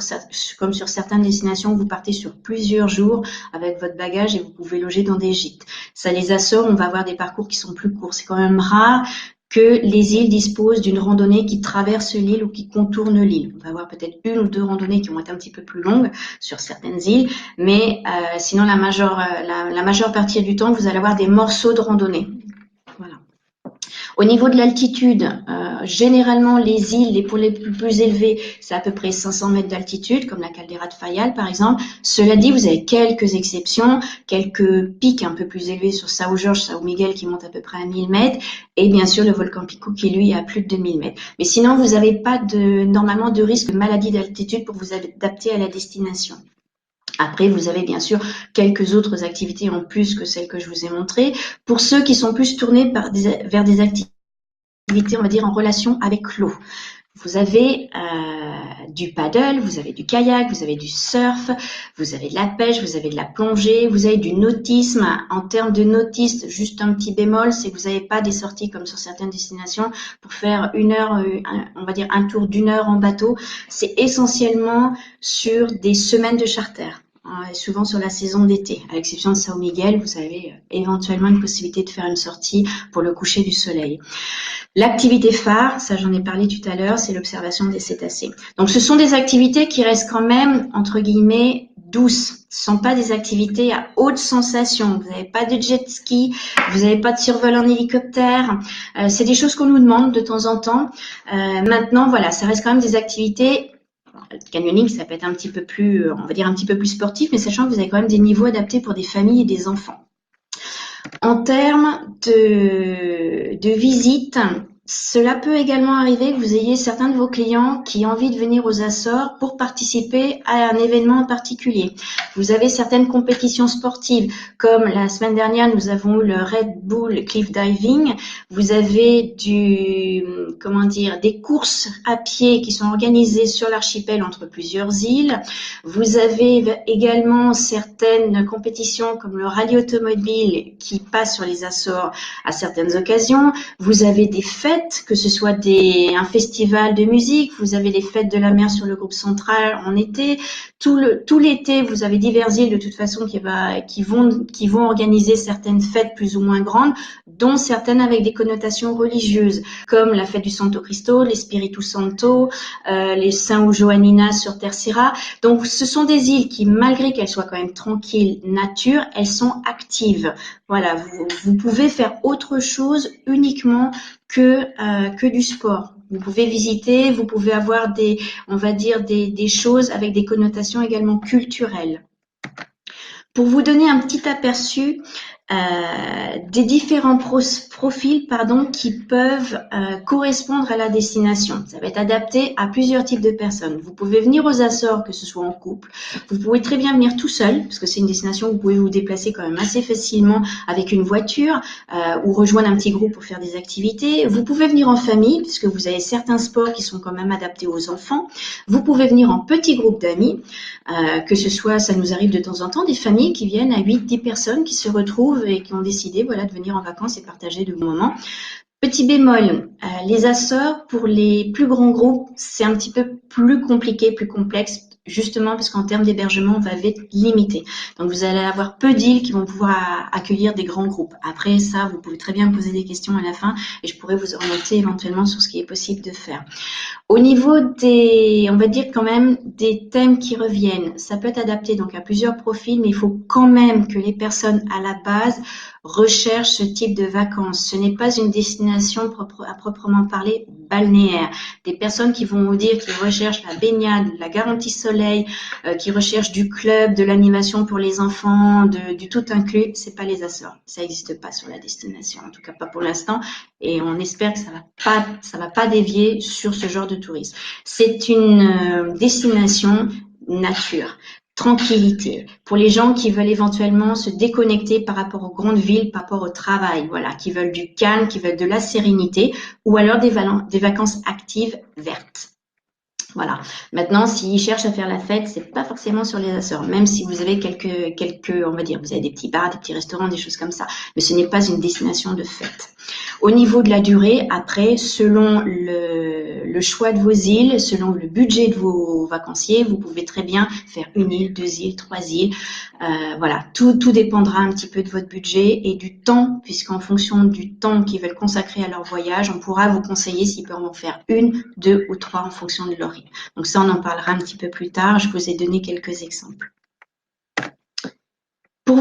comme sur certaines destinations où vous partez sur plusieurs jours avec votre bagage et vous pouvez loger dans des gîtes. Ça, les Açores, on va avoir des parcours qui sont plus courts. C'est quand même rare que les îles disposent d'une randonnée qui traverse l'île ou qui contourne l'île. On va avoir peut-être 1 ou 2 randonnées qui vont être un petit peu plus longues sur certaines îles, mais sinon la majeure partie du temps, vous allez avoir des morceaux de randonnée. Voilà. Au niveau de l'altitude, généralement les îles, pour les plus élevées, c'est à peu près 500 mètres d'altitude, comme la caldeira de Fayal par exemple. Cela dit, vous avez quelques exceptions, quelques pics un peu plus élevés sur São Jorge, São Miguel qui montent à peu près à 1000 mètres, et bien sûr le volcan Pico qui lui est à plus de 2000 mètres. Mais sinon, vous n'avez pas normalement de risque de maladie d'altitude pour vous adapter à la destination. Après, vous avez bien sûr quelques autres activités en plus que celles que je vous ai montrées. Pour ceux qui sont plus tournés vers des activités, on va dire, en relation avec l'eau. Vous avez du paddle, vous avez du kayak, vous avez du surf, vous avez de la pêche, vous avez de la plongée, vous avez du nautisme. En termes de nautisme, juste un petit bémol, c'est que vous n'avez pas des sorties comme sur certaines destinations pour faire 1 heure, on va dire un tour d'1 heure en bateau. C'est essentiellement sur des semaines de charter. Souvent sur la saison d'été, à l'exception de São Miguel, vous avez éventuellement une possibilité de faire une sortie pour le coucher du soleil. L'activité phare, ça j'en ai parlé tout à l'heure, c'est l'observation des cétacés. Donc ce sont des activités qui restent quand même, entre guillemets, douces. Ce ne sont pas des activités à haute sensation. Vous n'avez pas de jet ski, vous n'avez pas de survol en hélicoptère. C'est des choses qu'on nous demande de temps en temps. Maintenant, voilà, ça reste quand même des activités. Le canyoning, ça peut être un petit peu plus, on va dire un petit peu plus sportif, mais sachant que vous avez quand même des niveaux adaptés pour des familles et des enfants. En termes de visite, cela peut également arriver que vous ayez certains de vos clients qui ont envie de venir aux Açores pour participer à un événement en particulier. Vous avez certaines compétitions sportives, comme la semaine dernière, nous avons eu le Red Bull Cliff Diving. Vous avez des courses à pied qui sont organisées sur l'archipel entre plusieurs îles. Vous avez également certaines compétitions comme le rallye automobile qui passe sur les Açores à certaines occasions. Vous avez des fêtes, que ce soit un festival de musique, vous avez les fêtes de la mer sur le groupe central en été. Tout l'été, vous avez divers îles de toute façon qui vont organiser certaines fêtes plus ou moins grandes, dont certaines avec des connotations religieuses, comme la fête du Santo Cristo, les Spiritu Santo, les Saints ou Joaninas sur Terceira. Donc, ce sont des îles qui, malgré qu'elles soient quand même tranquilles, nature, elles sont actives. Voilà, vous pouvez faire autre chose uniquement que du sport. Vous pouvez visiter, vous pouvez avoir des choses avec des connotations également culturelles. Pour vous donner un petit aperçu des différents profils qui peuvent correspondre à la destination. Ça va être adapté à plusieurs types de personnes. Vous pouvez venir aux Açores, que ce soit en couple. Vous pouvez très bien venir tout seul, parce que c'est une destination où vous pouvez vous déplacer quand même assez facilement avec une voiture ou rejoindre un petit groupe pour faire des activités. Vous pouvez venir en famille, puisque vous avez certains sports qui sont quand même adaptés aux enfants. Vous pouvez venir en petit groupe d'amis, que ce soit, ça nous arrive de temps en temps, des familles qui viennent à 8-10 personnes qui se retrouvent et qui ont décidé de venir en vacances et partager de bons moments. Petit bémol, les Açores, pour les plus grands groupes, c'est un petit peu plus compliqué, plus complexe, justement parce qu'en termes d'hébergement, on va être limité. Donc, vous allez avoir peu d'îles qui vont pouvoir accueillir des grands groupes. Après ça, vous pouvez très bien me poser des questions à la fin et je pourrais vous orienter éventuellement sur ce qui est possible de faire. Au niveau on va dire quand même des thèmes qui reviennent, ça peut être adapté donc à plusieurs profils, mais il faut quand même que les personnes à la base recherchent ce type de vacances. Ce n'est pas une destination à proprement parler balnéaire. Des personnes qui vont vous dire qu'ils recherchent la baignade, la garantie solaire, soleil, qui recherchent du club, de l'animation pour les enfants, du tout inclus, c'est pas les Açores. Ça n'existe pas sur la destination, en tout cas pas pour l'instant. Et on espère que ça va pas dévier sur ce genre de tourisme. C'est une destination nature, tranquillité, pour les gens qui veulent éventuellement se déconnecter par rapport aux grandes villes, par rapport au travail, voilà, qui veulent du calme, qui veulent de la sérénité, ou alors des vacances actives vertes. Voilà. Maintenant, s'ils cherchent à faire la fête, c'est pas forcément sur les Açores, même si vous avez on va dire, vous avez des petits bars, des petits restaurants, des choses comme ça, mais ce n'est pas une destination de fête. Au niveau de la durée, après, selon le choix de vos îles, selon le budget de vos vacanciers, vous pouvez très bien faire une île, 2 îles, 3 îles. Voilà, tout dépendra un petit peu de votre budget et du temps, puisqu'en fonction du temps qu'ils veulent consacrer à leur voyage, on pourra vous conseiller s'ils peuvent en faire 1, 2 ou 3 en fonction de leur île. Donc ça, on en parlera un petit peu plus tard. Je vous ai donné quelques exemples. Pour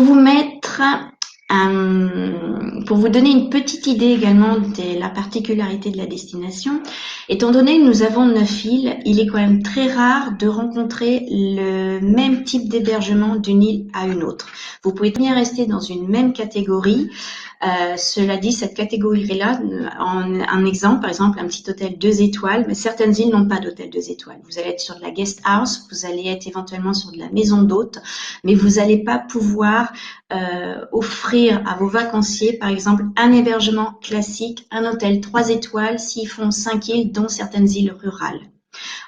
vous donner une petite idée également de la particularité de la destination, étant donné que nous avons 9 îles, il est quand même très rare de rencontrer le même type d'hébergement d'une île à une autre. Vous pouvez bien rester dans une même catégorie. Cela dit, cette catégorie-là, un exemple, par exemple, un petit hôtel 2 étoiles, mais certaines îles n'ont pas d'hôtel 2 étoiles. Vous allez être sur de la guest house, vous allez être éventuellement sur de la maison d'hôte, mais vous n'allez pas pouvoir offrir à vos vacanciers, par exemple, un hébergement classique, un hôtel 3 étoiles, s'ils font 5 îles, dont certaines îles rurales.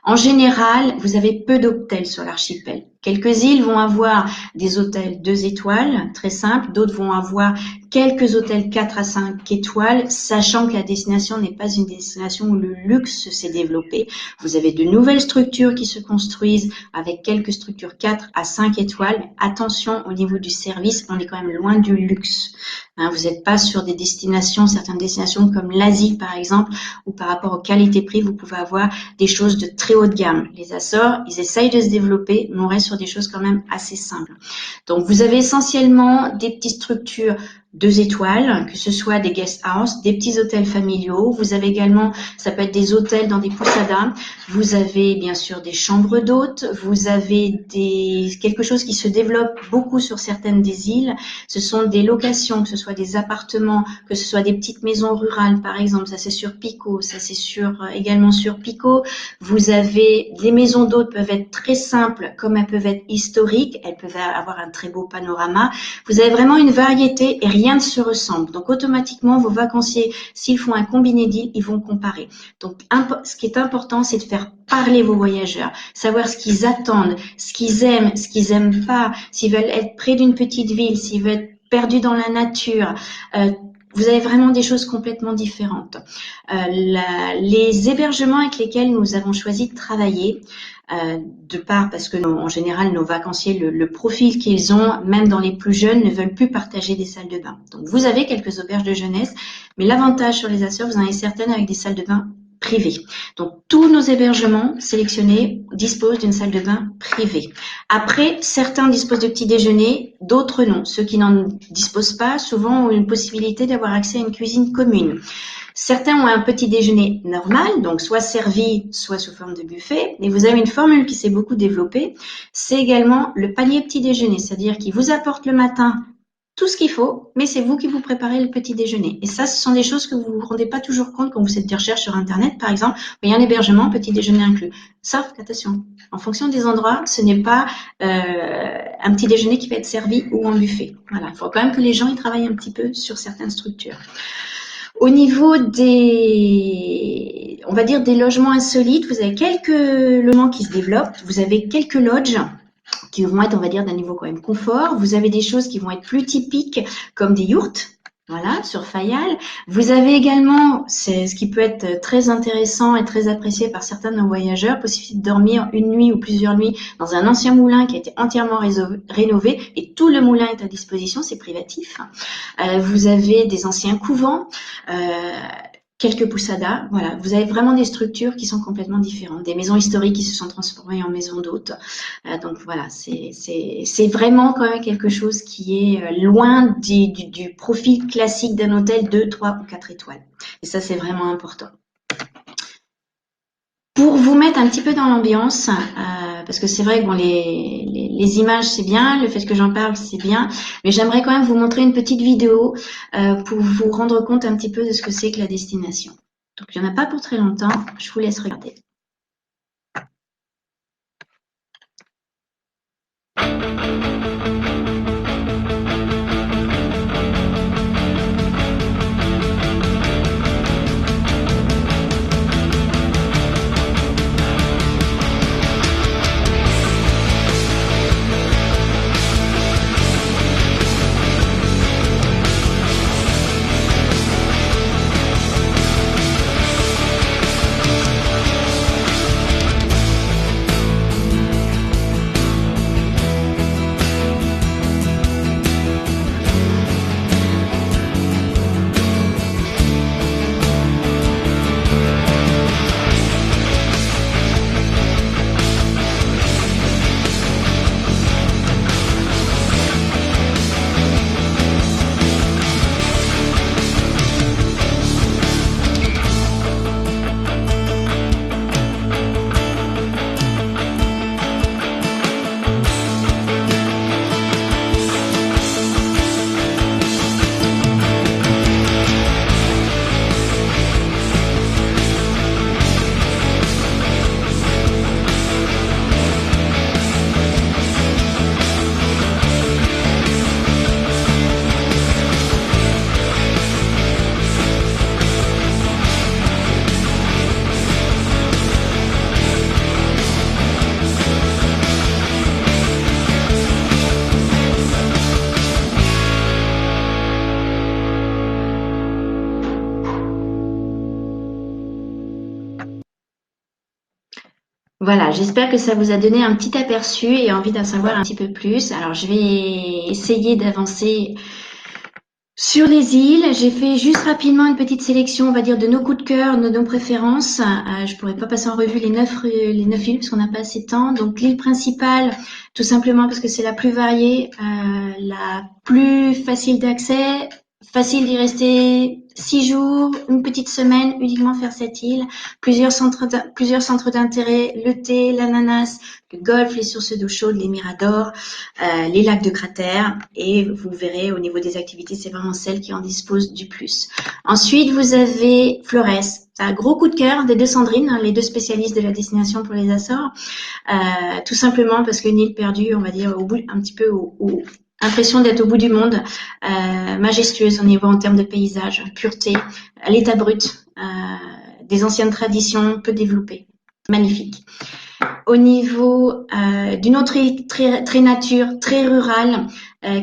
En général, vous avez peu d'hôtels sur l'archipel. Quelques îles vont avoir des hôtels 2 étoiles, très simples. D'autres vont avoir quelques hôtels 4 à 5 étoiles, sachant que la destination n'est pas une destination où le luxe s'est développé. Vous avez de nouvelles structures qui se construisent avec quelques structures 4 à 5 étoiles. Mais attention, au niveau du service, on est quand même loin du luxe. Hein, vous n'êtes pas sur des destinations, certaines destinations comme l'Asie par exemple, où par rapport aux qualités-prix, vous pouvez avoir des choses de très haut de gamme. Les Açores, ils essayent de se développer, mais on reste sur des choses quand même assez simples. Donc, vous avez essentiellement des petites structures 2 étoiles, que ce soit des guest house, des petits hôtels familiaux. Vous avez également, ça peut être des hôtels dans des poussadas. Vous avez bien sûr des chambres d'hôtes. Vous avez quelque chose qui se développe beaucoup sur certaines des îles. Ce sont des locations, que ce soit des appartements, que ce soit des petites maisons rurales, par exemple. Ça, c'est sur Pico. Ça, c'est également sur Pico. Vous avez, les maisons d'hôtes peuvent être très simples, comme elles peuvent être historiques. Elles peuvent avoir un très beau panorama. Vous avez vraiment une variété et rien ne se ressemble. Donc, automatiquement, vos vacanciers, s'ils font un combiné d'îles, ils vont comparer. Donc, ce qui est important, c'est de faire parler vos voyageurs, savoir ce qu'ils attendent, ce qu'ils aiment pas, s'ils veulent être près d'une petite ville, s'ils veulent être perdus dans la nature. Vous avez vraiment des choses complètement différentes. Les hébergements avec lesquels nous avons choisi de travailler, parce que en général, nos vacanciers, le profil qu'ils ont, même dans les plus jeunes, ne veulent plus partager des salles de bain. Donc, vous avez quelques auberges de jeunesse, mais l'avantage sur les Açores, vous en avez certaines avec des salles de bain privées. Donc, tous nos hébergements sélectionnés disposent d'une salle de bain privée. Après, certains disposent de petits déjeuners, d'autres non. Ceux qui n'en disposent pas, souvent ont une possibilité d'avoir accès à une cuisine commune. Certains ont un petit déjeuner normal, donc soit servi, soit sous forme de buffet. Mais vous avez une formule qui s'est beaucoup développée. C'est également le panier petit déjeuner, c'est-à-dire qu'il vous apporte le matin tout ce qu'il faut, mais c'est vous qui vous préparez le petit déjeuner. Et ça, ce sont des choses que vous vous rendez pas toujours compte quand vous faites des recherches sur Internet, par exemple. Il y a un hébergement, petit déjeuner inclus. Sauf qu'attention, en fonction des endroits, ce n'est pas un petit déjeuner qui va être servi ou en buffet. Voilà, il faut quand même que les gens y travaillent un petit peu sur certaines structures. Au niveau on va dire des logements insolites, vous avez quelques logements qui se développent. Vous avez quelques lodges qui vont être, on va dire, d'un niveau quand même confort. Vous avez des choses qui vont être plus typiques, comme des yurts, voilà, sur Fayal. Vous avez également, c'est ce qui peut être très intéressant et très apprécié par certains de nos voyageurs, possibilité de dormir une nuit ou plusieurs nuits dans un ancien moulin qui a été entièrement rénové et tout le moulin est à disposition, c'est privatif. Vous avez des anciens couvents, quelques poussadas, voilà. Vous avez vraiment des structures qui sont complètement différentes, des maisons historiques qui se sont transformées en maisons d'hôtes. Donc voilà, c'est vraiment quand même quelque chose qui est loin du profil classique d'un hôtel 2, 3 ou 4 étoiles. Et ça, c'est vraiment important. Pour vous mettre un petit peu dans l'ambiance, parce que c'est vrai que bon, les images c'est bien, le fait que j'en parle c'est bien, mais j'aimerais quand même vous montrer une petite vidéo pour vous rendre compte un petit peu de ce que c'est que la destination. Donc il n'y en a pas pour très longtemps, je vous laisse regarder. Voilà, j'espère que ça vous a donné un petit aperçu et envie d'en savoir un petit peu plus. Alors, je vais essayer d'avancer sur les îles. J'ai fait juste rapidement une petite sélection, on va dire, de nos coups de cœur, de nos préférences. Je pourrais pas passer en revue les neuf îles parce qu'on n'a pas assez de temps. Donc, l'île principale, tout simplement parce que c'est la plus variée, la plus facile d'accès, facile d'y rester 6 jours, une petite semaine, uniquement faire cette île. Plusieurs centres d'intérêt, le thé, l'ananas, le golf, les sources d'eau chaude, les miradors, les lacs de cratères. Et vous verrez, au niveau des activités, c'est vraiment celle qui en dispose du plus. Ensuite, vous avez Flores. C'est un gros coup de cœur des deux Sandrine, les deux spécialistes de la destination pour les Açores. Tout simplement parce qu'une île perdue, on va dire, au bout, un petit peu impression d'être au bout du monde, majestueuse au niveau en termes de paysage, pureté, à l'état brut, des anciennes traditions peu développées, magnifique. Au niveau d'une autre île très nature, très rurale,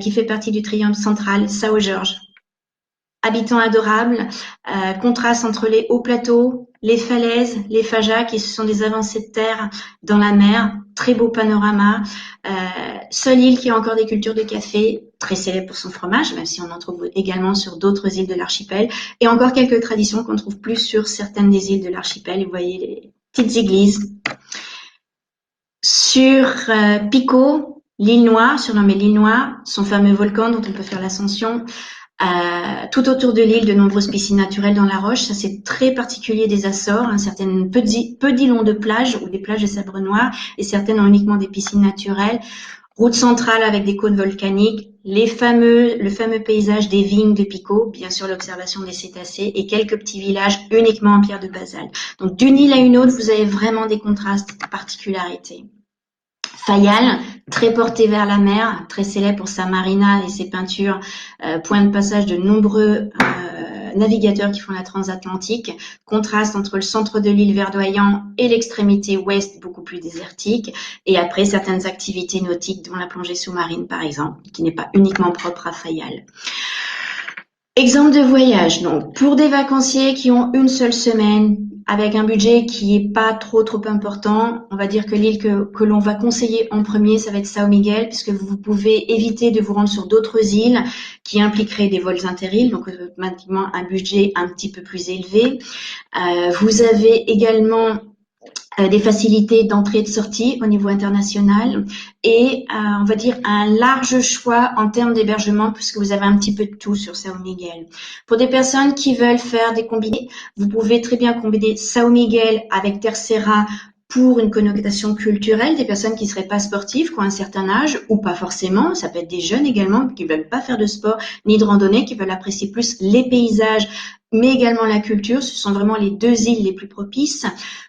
qui fait partie du triangle central, Sao-Georges. Habitants adorables, contraste entre les hauts plateaux, les falaises, les fajas qui sont des avancées de terre dans la mer, très beau panorama, seule île qui a encore des cultures de café, très célèbre pour son fromage, même si on en trouve également sur d'autres îles de l'archipel, et encore quelques traditions qu'on trouve plus sur certaines des îles de l'archipel. Vous voyez les petites églises. Sur Pico, l'île Noire, surnommée l'île Noire, son fameux volcan dont on peut faire l'ascension. Tout autour de l'île, de nombreuses piscines naturelles dans la roche. Ça, c'est très particulier des Açores. Certaines peu d'îles ont de plages ou des plages de sable noir et certaines ont uniquement des piscines naturelles. Route centrale avec des côtes volcaniques, le fameux paysage des vignes de Pico, bien sûr l'observation des cétacés et quelques petits villages uniquement en pierre de basalte. Donc d'une île à une autre, vous avez vraiment des contrastes, des particularités. Fayal, très porté vers la mer, très célèbre pour sa marina et ses peintures, point de passage de nombreux navigateurs qui font la transatlantique. Contraste entre le centre de l'île verdoyant et l'extrémité ouest beaucoup plus désertique. Et après, certaines activités nautiques, dont la plongée sous-marine par exemple, qui n'est pas uniquement propre à Fayal. Exemple de voyage, donc pour des vacanciers qui ont une seule semaine, avec un budget qui est pas trop important, on va dire que l'île que l'on va conseiller en premier, ça va être São Miguel, puisque vous pouvez éviter de vous rendre sur d'autres îles qui impliqueraient des vols inter-îles, donc automatiquement un budget un petit peu plus élevé. Vous avez également des facilités d'entrée et de sortie au niveau international et on va dire un large choix en termes d'hébergement puisque vous avez un petit peu de tout sur São Miguel. Pour des personnes qui veulent faire des combinés, vous pouvez très bien combiner São Miguel avec Terceira pour une connotation culturelle, des personnes qui seraient pas sportives, qui ont un certain âge, ou pas forcément. Ça peut être des jeunes également qui veulent pas faire de sport ni de randonnée, qui veulent apprécier plus les paysages, mais également la culture. Ce sont vraiment les deux îles les plus propices.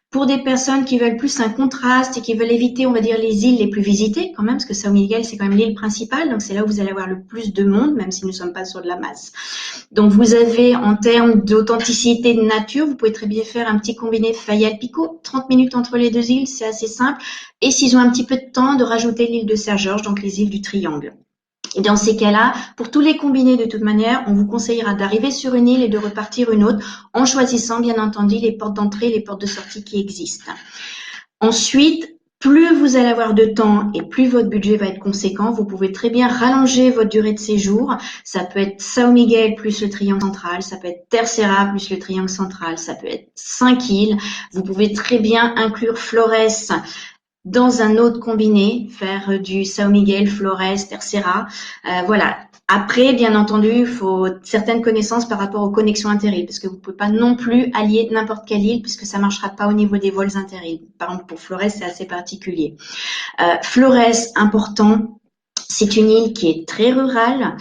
Pour des personnes qui veulent plus un contraste et qui veulent éviter, on va dire, les îles les plus visitées quand même, parce que São Miguel, c'est quand même l'île principale, donc c'est là où vous allez avoir le plus de monde, même si nous ne sommes pas sur de la masse. Donc vous avez, en termes d'authenticité de nature, vous pouvez très bien faire un petit combiné Fayal-Pico, 30 minutes entre les deux îles, c'est assez simple. Et s'ils ont un petit peu de temps, de rajouter l'île de Saint-Georges, donc les îles du Triangle. Et dans ces cas-là, pour tous les combinés, de toute manière, on vous conseillera d'arriver sur une île et de repartir une autre, en choisissant bien entendu les portes d'entrée et les portes de sortie qui existent. Ensuite, plus vous allez avoir de temps et plus votre budget va être conséquent, vous pouvez très bien rallonger votre durée de séjour. Ça peut être São Miguel plus le triangle central, ça peut être Terceira plus le triangle central, ça peut être 5 îles. Vous pouvez très bien inclure Flores dans un autre combiné, faire du São Miguel, Flores, Terceira. Voilà. Après, bien entendu, il faut certaines connaissances par rapport aux connexions inter-îles, parce que vous ne pouvez pas non plus allier n'importe quelle île, puisque ça ne marchera pas au niveau des vols inter-îles. Par exemple, pour Flores, c'est assez particulier. Flores, important, c'est une île qui est très rurale,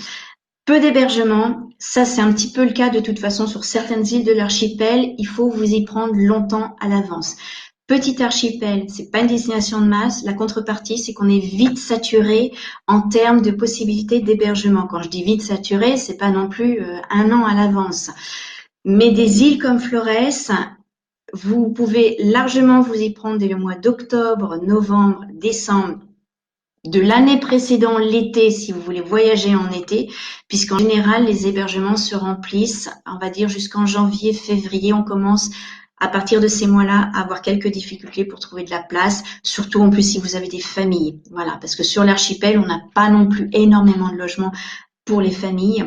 peu d'hébergement. Ça, c'est un petit peu le cas de toute façon sur certaines îles de l'archipel. Il faut vous y prendre longtemps à l'avance. Petit archipel, c'est pas une destination de masse. La contrepartie, c'est qu'on est vite saturé en termes de possibilités d'hébergement. Quand je dis vite saturé, c'est pas non plus un an à l'avance. Mais des îles comme Flores, vous pouvez largement vous y prendre dès le mois d'octobre, novembre, décembre de l'année précédente, l'été, si vous voulez voyager en été, puisqu'en général, les hébergements se remplissent, on va dire jusqu'en janvier, février, on commence à partir de ces mois-là, à avoir quelques difficultés pour trouver de la place, surtout en plus si vous avez des familles. Voilà, parce que sur l'archipel, on n'a pas non plus énormément de logements pour les familles.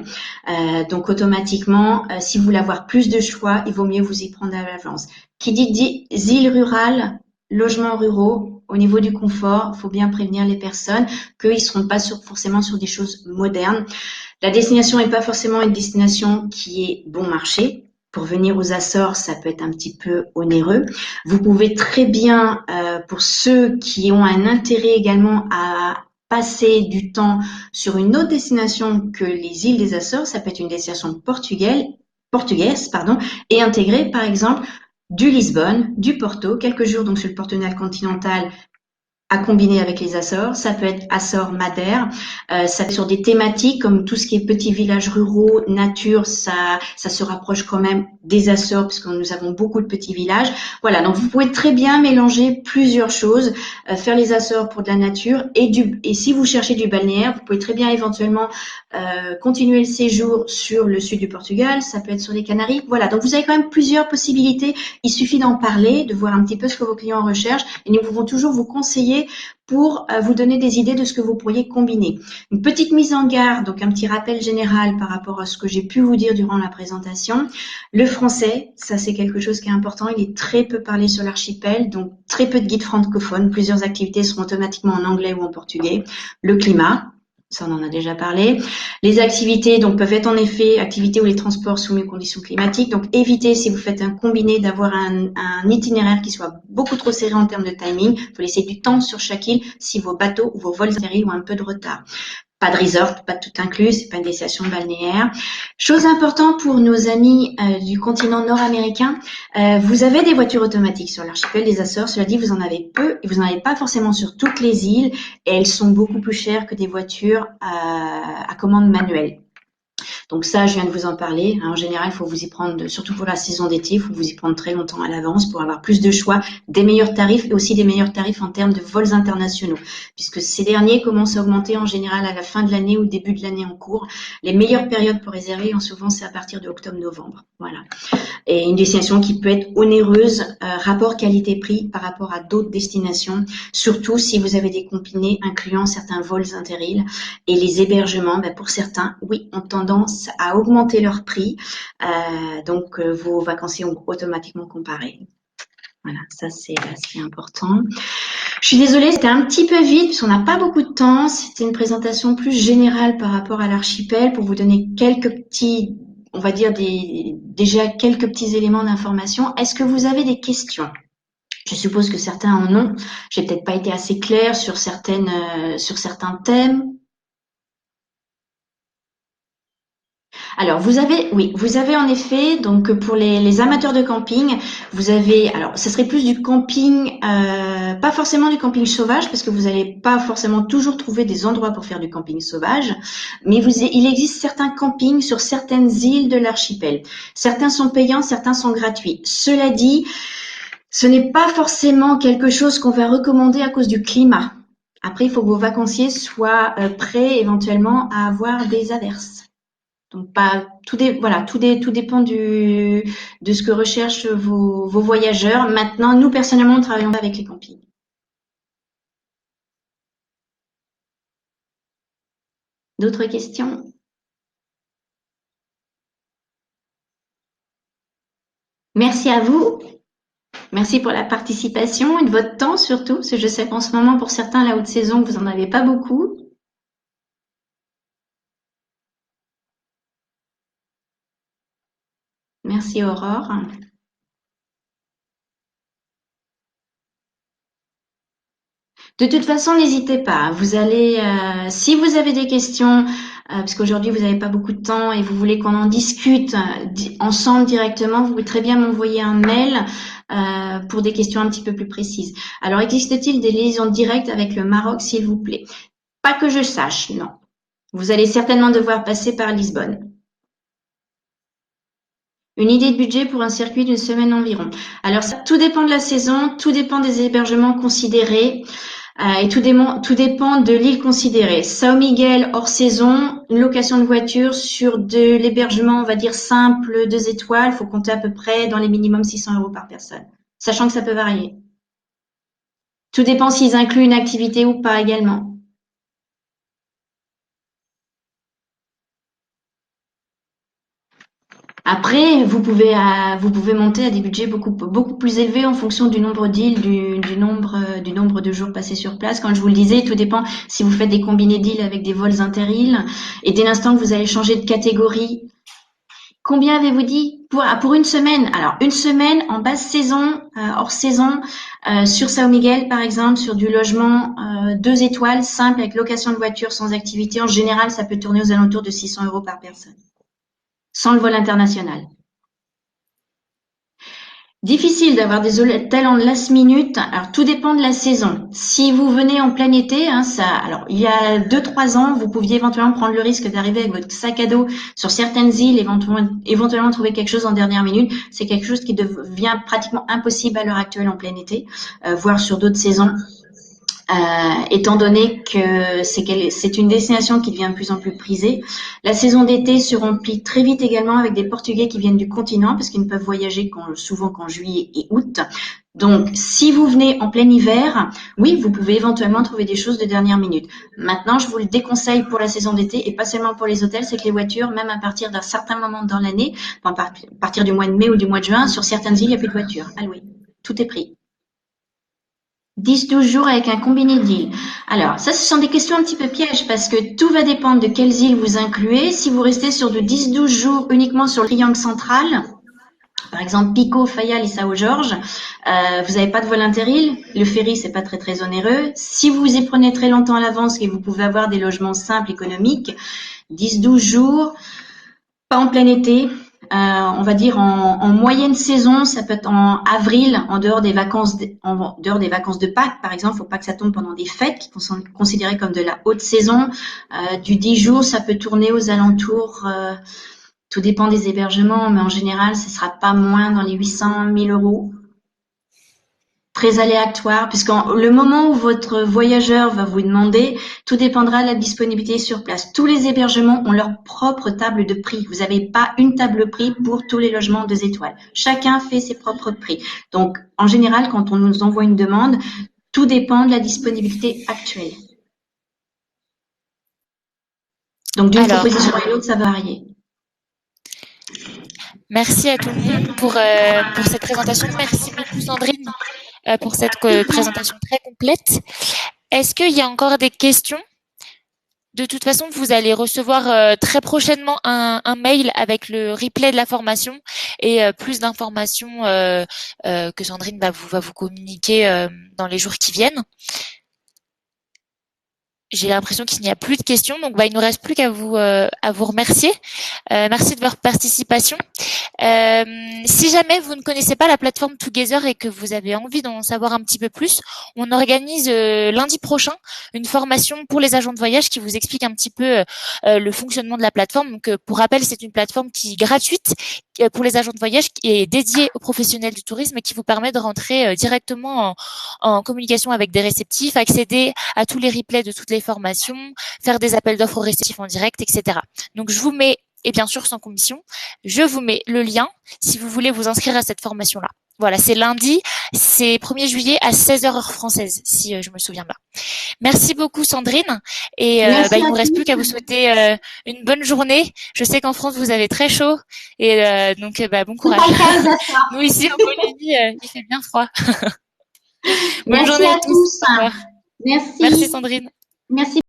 Donc automatiquement, si vous voulez avoir plus de choix, il vaut mieux vous y prendre à l'avance. Qui dit îles rurales, logements ruraux, au niveau du confort, il faut bien prévenir les personnes qu'ils ne seront pas forcément sur des choses modernes. La destination n'est pas forcément une destination qui est bon marché. Pour venir aux Açores, ça peut être un petit peu onéreux. Vous pouvez très bien, pour ceux qui ont un intérêt également à passer du temps sur une autre destination que les îles des Açores, ça peut être une destination portugaise, et intégrer par exemple du Lisbonne, du Porto, quelques jours donc sur le Portugal continental à combiner avec les Açores. Ça peut être Açores Madère, ça peut être sur des thématiques comme tout ce qui est petits villages ruraux, nature, ça se rapproche quand même des Açores parce que nous avons beaucoup de petits villages. Voilà, donc vous pouvez très bien mélanger plusieurs choses, faire les Açores pour de la nature et si vous cherchez du balnéaire, vous pouvez très bien éventuellement continuer le séjour sur le sud du Portugal, ça peut être sur les Canaries. Voilà, donc vous avez quand même plusieurs possibilités. Il suffit d'en parler, de voir un petit peu ce que vos clients recherchent et nous pouvons toujours vous conseiller pour vous donner des idées de ce que vous pourriez combiner. Une petite mise en garde, donc un petit rappel général par rapport à ce que j'ai pu vous dire durant la présentation. Le français, ça c'est quelque chose qui est important, il est très peu parlé sur l'archipel, donc très peu de guides francophones, plusieurs activités seront automatiquement en anglais ou en portugais. Le climat, ça on en a déjà parlé. Les activités donc peuvent être en effet activités où les transports soumis aux conditions climatiques. Donc évitez si vous faites un combiné d'avoir un itinéraire qui soit beaucoup trop serré en termes de timing. Il faut laisser du temps sur chaque île si vos bateaux ou vos vols aériens ont un peu de retard. Pas de resort, pas de tout inclus, c'est pas une destination balnéaire. Chose importante pour nos amis du continent nord-américain, vous avez des voitures automatiques sur l'archipel des Açores. Cela dit, vous en avez peu et vous n'en avez pas forcément sur toutes les îles et elles sont beaucoup plus chères que des voitures à commande manuelle. Donc ça, je viens de vous en parler. En général, il faut vous y prendre, surtout pour la saison d'été, il faut vous y prendre très longtemps à l'avance pour avoir plus de choix, des meilleurs tarifs et aussi des meilleurs tarifs en termes de vols internationaux, puisque ces derniers commencent à augmenter en général à la fin de l'année ou début de l'année en cours. Les meilleures périodes pour réserver, souvent, c'est à partir de octobre-novembre. Voilà. Et une destination qui peut être onéreuse, rapport qualité-prix par rapport à d'autres destinations, surtout si vous avez des combinés incluant certains vols inter-îles et les hébergements, pour certains, oui, ont tendance à augmenter leur prix, donc vos vacanciers ont automatiquement comparé. Voilà, ça c'est important. Je suis désolée, c'était un petit peu vite parce qu'on n'a pas beaucoup de temps. C'était une présentation plus générale par rapport à l'archipel pour vous donner quelques petits, on va dire déjà quelques petits éléments d'information. Est-ce que vous avez des questions? Je suppose que certains en ont. J'ai peut-être pas été assez claire sur sur certains thèmes. Alors, vous avez en effet, donc pour les amateurs de camping, vous avez, alors, ça serait plus du camping, pas forcément du camping sauvage, parce que vous n'allez pas forcément toujours trouver des endroits pour faire du camping sauvage, mais il existe certains campings sur certaines îles de l'archipel. Certains sont payants, certains sont gratuits. Cela dit, ce n'est pas forcément quelque chose qu'on va recommander à cause du climat. Après, il faut que vos vacanciers soient prêts éventuellement à avoir des averses. Donc pas voilà, tout dépend de ce que recherchent vos voyageurs. Maintenant, nous personnellement, nous travaillons pas avec les campings. D'autres questions? Merci à vous. Merci pour la participation et de votre temps surtout, parce que je sais qu'en ce moment, pour certains, la haute saison, vous en avez pas beaucoup. Merci Aurore. De toute façon, n'hésitez pas. Vous allez, si vous avez des questions, parce qu'aujourd'hui vous n'avez pas beaucoup de temps et vous voulez qu'on en discute ensemble directement, vous pouvez très bien m'envoyer un mail pour des questions un petit peu plus précises. Alors, existe-t-il des liaisons directes avec le Maroc, s'il vous plaît? Pas que je sache, non. Vous allez certainement devoir passer par Lisbonne. Une idée de budget pour un circuit d'une semaine environ. Alors, ça, tout dépend de la saison, tout dépend des hébergements considérés. Et tout dépend de l'île considérée. São Miguel hors saison, une location de voiture sur de l'hébergement, on va dire simple, 2 étoiles, faut compter à peu près dans les minimums 600 € par personne, sachant que ça peut varier. Tout dépend s'ils incluent une activité ou pas également. Après, vous pouvez monter à des budgets beaucoup plus élevés en fonction du nombre d'îles, du nombre de jours passés sur place. Comme je vous le disais, tout dépend si vous faites des combinés d'îles avec des vols inter-îles. Et dès l'instant que vous allez changer de catégorie, combien avez-vous dit pour une semaine? Alors, une semaine en basse saison, hors saison, sur São Miguel, par exemple, sur du logement 2 étoiles, simple, avec location de voiture sans activité. En général, ça peut tourner aux alentours de 600 € par personne, sans le vol international. Difficile d'avoir des hôtels en last minute. Alors, tout dépend de la saison. Si vous venez en plein été, hein, alors, il y a 2, 3 ans, vous pouviez éventuellement prendre le risque d'arriver avec votre sac à dos sur certaines îles, éventuellement trouver quelque chose en dernière minute. C'est quelque chose qui devient pratiquement impossible à l'heure actuelle en plein été, voire sur d'autres saisons. Étant donné que c'est une destination qui devient de plus en plus prisée. La saison d'été se remplit très vite également avec des Portugais qui viennent du continent parce qu'ils ne peuvent voyager souvent qu'en juillet et août. Donc, si vous venez en plein hiver, oui, vous pouvez éventuellement trouver des choses de dernière minute. Maintenant, je vous le déconseille pour la saison d'été et pas seulement pour les hôtels, c'est que les voitures, même à partir d'un certain moment dans l'année, à partir du mois de mai ou du mois de juin, sur certaines îles, il n'y a plus de voitures. Ah oui, tout est pris. 10, 12 jours avec un combiné d'îles. Alors, ça, ce sont des questions un petit peu pièges parce que tout va dépendre de quelles îles vous incluez. Si vous restez sur de 10, 12 jours uniquement sur le triangle central, par exemple Pico, Fayal et Sao Jorge, vous n'avez pas de vol inter-île. Le ferry, c'est pas très onéreux. Si vous y prenez très longtemps à l'avance et vous pouvez avoir des logements simples, économiques, 10, 12 jours, pas en plein été, on va dire en moyenne saison, ça peut être en avril, en dehors des vacances de Pâques, par exemple. Faut pas que ça tombe pendant des fêtes qui sont considérées comme de la haute saison. Du 10 jours, ça peut tourner aux alentours. Tout dépend des hébergements, mais en général, ce sera pas moins dans les 800 000 €. Très aléatoire, puisque le moment où votre voyageur va vous demander, tout dépendra de la disponibilité sur place. Tous les hébergements ont leur propre table de prix. Vous n'avez pas une table de prix pour tous les logements 2 étoiles. Chacun fait ses propres prix. Donc, en général, quand on nous envoie une demande, tout dépend de la disponibilité actuelle. Donc, d'une Alors, proposition à une autre, ça va varier. merci à tout le monde pour cette présentation. Merci beaucoup Sandrine pour cette présentation très complète. Est-ce qu'il y a encore des questions De toute façon, vous allez recevoir très prochainement un mail avec le replay de la formation et plus d'informations que Sandrine va vous communiquer dans les jours qui viennent. J'ai l'impression qu'il n'y a plus de questions, donc il nous reste plus qu'à vous remercier. Merci de votre participation. Si jamais vous ne connaissez pas la plateforme Together et que vous avez envie d'en savoir un petit peu plus, on organise lundi prochain une formation pour les agents de voyage qui vous explique un petit peu le fonctionnement de la plateforme. Donc, pour rappel, c'est une plateforme qui est gratuite pour les agents de voyage, qui est dédiée aux professionnels du tourisme et qui vous permet de rentrer directement en communication avec des réceptifs, accéder à tous les replays de toutes les formations, faire des appels d'offres aux réceptifs en direct, etc. Donc, je vous mets, et bien sûr sans commission, je vous mets le lien si vous voulez vous inscrire à cette formation-là. Voilà, c'est lundi, c'est 1er juillet à 16h heure française, si je me souviens bien. Merci beaucoup Sandrine, et il ne me reste plus qu'à vous souhaiter une bonne journée. Je sais qu'en France vous avez très chaud, et donc bon courage. Nous ici en Bolivie, il fait bien froid. Bonne journée à tous. Merci. Merci Sandrine. Merci.